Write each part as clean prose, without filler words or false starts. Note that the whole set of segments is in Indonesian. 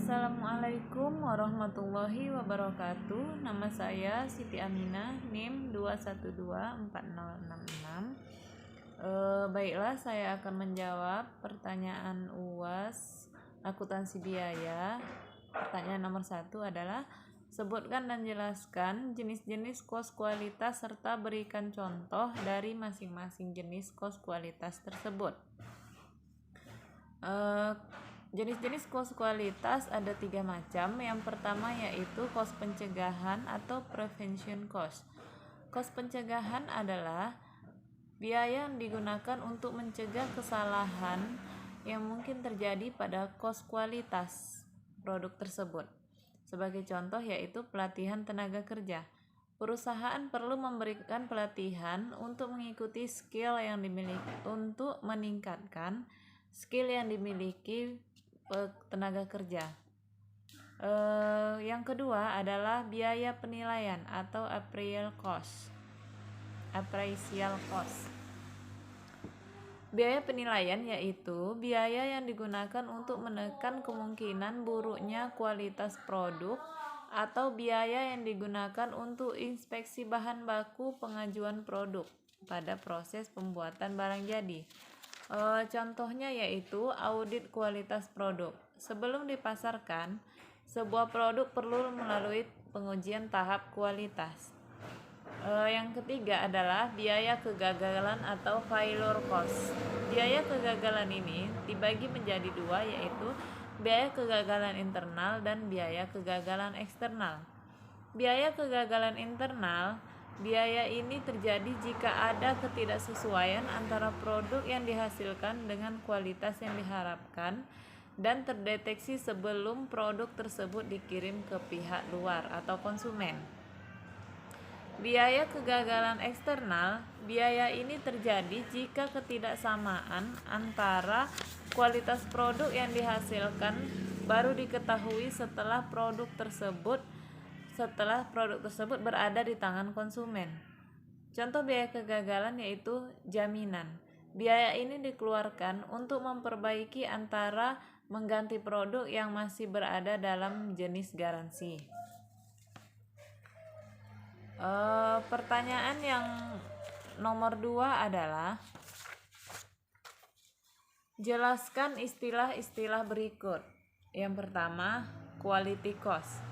Assalamualaikum warahmatullahi wabarakatuh. Nama saya Siti Aminah, NIM 2124066. Baiklah, saya akan menjawab pertanyaan UAS akuntansi biaya. Pertanyaan nomor 1 adalah sebutkan dan jelaskan jenis-jenis kos kualitas serta berikan contoh dari masing-masing jenis kos kualitas tersebut. Jenis-jenis kos kualitas ada 3 macam. Yang pertama yaitu kos pencegahan atau prevention cost. Kos pencegahan adalah biaya yang digunakan untuk mencegah kesalahan yang mungkin terjadi pada kos kualitas produk tersebut. Sebagai contoh yaitu pelatihan tenaga kerja. Perusahaan perlu memberikan pelatihan untuk mengikuti skill yang dimiliki untuk meningkatkan skill yang dimiliki tenaga kerja. Yang kedua adalah biaya penilaian atau appraisal cost. Biaya penilaian yaitu biaya yang digunakan untuk menekan kemungkinan buruknya kualitas produk atau biaya yang digunakan untuk inspeksi bahan baku pengajuan produk pada proses pembuatan barang jadi. Contohnya yaitu audit kualitas produk. Sebelum dipasarkan, sebuah produk perlu melalui pengujian tahap kualitas. Yang ketiga adalah biaya kegagalan atau failure cost. Biaya kegagalan ini dibagi menjadi 2 yaitu biaya kegagalan internal dan biaya kegagalan eksternal. Biaya kegagalan internal, biaya ini terjadi jika ada ketidaksesuaian antara produk yang dihasilkan dengan kualitas yang diharapkan dan terdeteksi sebelum produk tersebut dikirim ke pihak luar atau konsumen. Biaya kegagalan eksternal, biaya ini terjadi jika ketidaksamaan antara kualitas produk yang dihasilkan baru diketahui setelah produk tersebut berada di tangan konsumen. Contoh biaya kegagalan yaitu jaminan. Biaya ini dikeluarkan untuk memperbaiki antara mengganti produk yang masih berada dalam jenis garansi. Pertanyaan yang nomor 2 adalah jelaskan istilah-istilah berikut. Yang pertama, quality cost.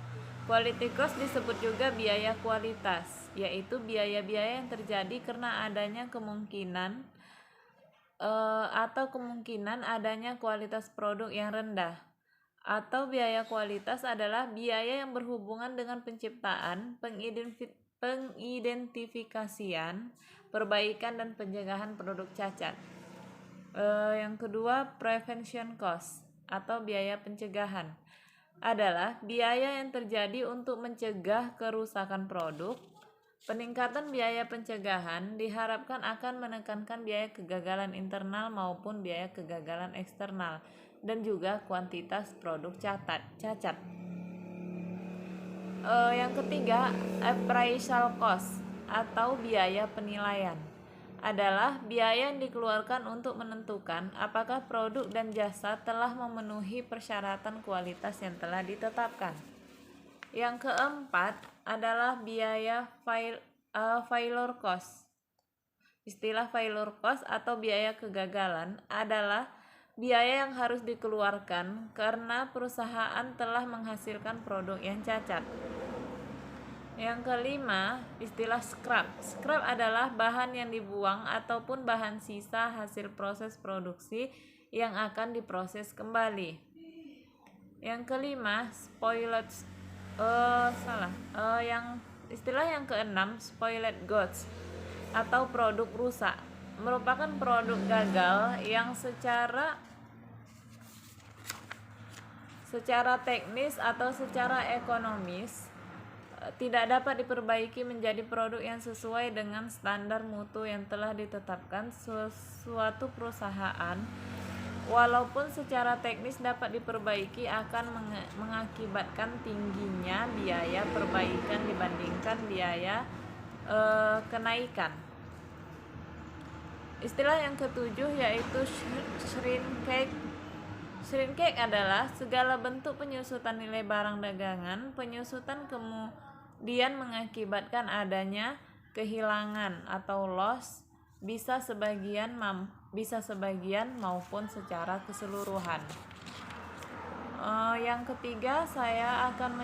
Quality cost disebut juga biaya kualitas, yaitu biaya-biaya yang terjadi karena adanya kemungkinan adanya kualitas produk yang rendah. Atau biaya kualitas adalah biaya yang berhubungan dengan penciptaan, pengidentifikasian, perbaikan dan pencegahan produk cacat. Yang kedua, prevention cost atau biaya pencegahan adalah biaya yang terjadi untuk mencegah kerusakan produk. Peningkatan biaya pencegahan diharapkan akan menekankan biaya kegagalan internal maupun biaya kegagalan eksternal dan juga kuantitas produk cacat. Yang ketiga, appraisal cost atau biaya penilaian adalah biaya yang dikeluarkan untuk menentukan apakah produk dan jasa telah memenuhi persyaratan kualitas yang telah ditetapkan. Yang keempat adalah biaya failure cost. Istilah failure cost atau biaya kegagalan adalah biaya yang harus dikeluarkan karena perusahaan telah menghasilkan produk yang cacat. Yang kelima, istilah scrap. Scrap adalah bahan yang dibuang ataupun bahan sisa hasil proses produksi yang akan diproses kembali. Yang kelima, istilah yang keenam, spoiled goods atau produk rusak. Merupakan produk gagal yang secara teknis atau secara ekonomis tidak dapat diperbaiki menjadi produk yang sesuai dengan standar mutu yang telah ditetapkan suatu perusahaan. Walaupun secara teknis dapat diperbaiki, akan mengakibatkan tingginya biaya perbaikan dibandingkan biaya kenaikan. Istilah yang ketujuh yaitu Shrinkage adalah segala bentuk penyusutan nilai barang dagangan. Penyusutan kemudian mengakibatkan adanya kehilangan atau loss, bisa sebagian maupun secara keseluruhan. Yang ketiga saya akan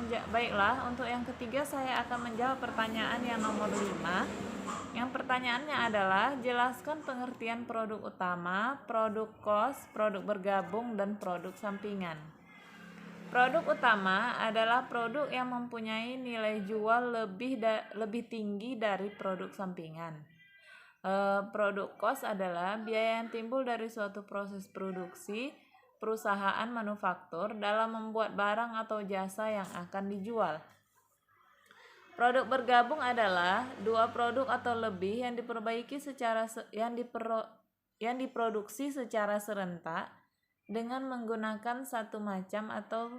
menjawab pertanyaan yang nomor 5. Yang pertanyaannya adalah jelaskan pengertian produk utama, produk kos, produk bergabung, dan produk sampingan. Produk utama adalah produk yang mempunyai nilai jual lebih tinggi dari produk sampingan. Produk kos adalah biaya yang timbul dari suatu proses produksi perusahaan manufaktur dalam membuat barang atau jasa yang akan dijual. Produk bergabung adalah dua produk atau lebih yang diproduksi secara serentak dengan menggunakan satu macam atau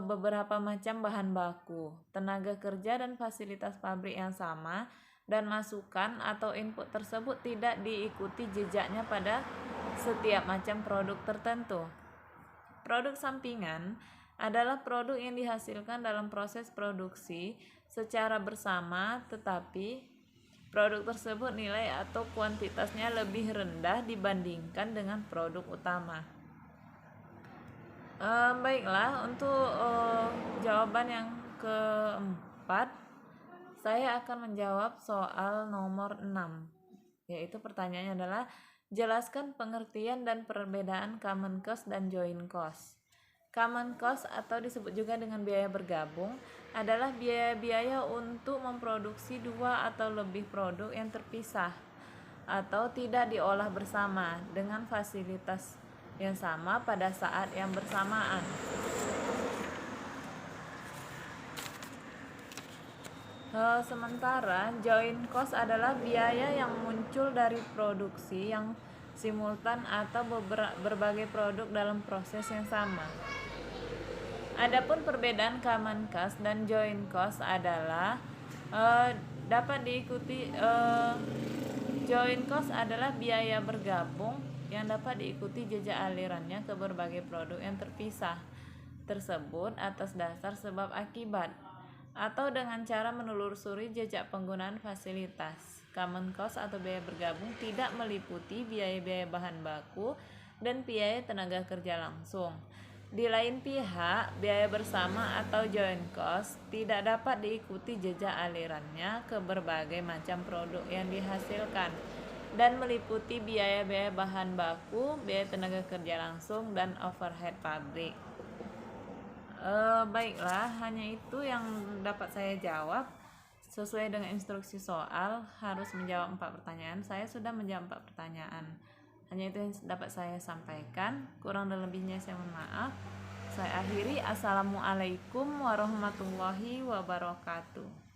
beberapa macam bahan baku, tenaga kerja dan fasilitas pabrik yang sama, dan masukan atau input tersebut tidak diikuti jejaknya pada setiap macam produk tertentu. Produk sampingan adalah produk yang dihasilkan dalam proses produksi secara bersama, tetapi produk tersebut nilai atau kuantitasnya lebih rendah dibandingkan dengan produk utama. Baiklah, untuk jawaban yang keempat, saya akan menjawab soal nomor 6, yaitu pertanyaannya adalah jelaskan pengertian dan perbedaan common cost dan joint cost. Common cost atau disebut juga dengan biaya bergabung adalah biaya-biaya untuk memproduksi dua atau lebih produk yang terpisah atau tidak diolah bersama dengan fasilitas yang sama pada saat yang bersamaan. Sementara joint cost adalah biaya yang muncul dari produksi yang simultan atau berbagai produk dalam proses yang sama. Adapun perbedaan common cost dan joint cost adalah dapat diikuti. Joint cost adalah biaya bergabung yang dapat diikuti jejak alirannya ke berbagai produk yang terpisah tersebut atas dasar sebab akibat atau dengan cara menelusuri jejak penggunaan fasilitas. Common cost atau biaya bergabung tidak meliputi biaya-biaya bahan baku dan biaya tenaga kerja langsung. Di lain pihak, biaya bersama atau joint cost tidak dapat diikuti jejak alirannya ke berbagai macam produk yang dihasilkan dan meliputi biaya-biaya bahan baku, biaya tenaga kerja langsung, dan overhead pabrik. Baiklah, hanya itu yang dapat saya jawab. Sesuai dengan instruksi soal, harus menjawab 4 pertanyaan. Saya sudah menjawab 4 pertanyaan. Hanya itu yang dapat saya sampaikan. Kurang dan lebihnya saya mohon maaf. Saya akhiri. Assalamualaikum warahmatullahi wabarakatuh.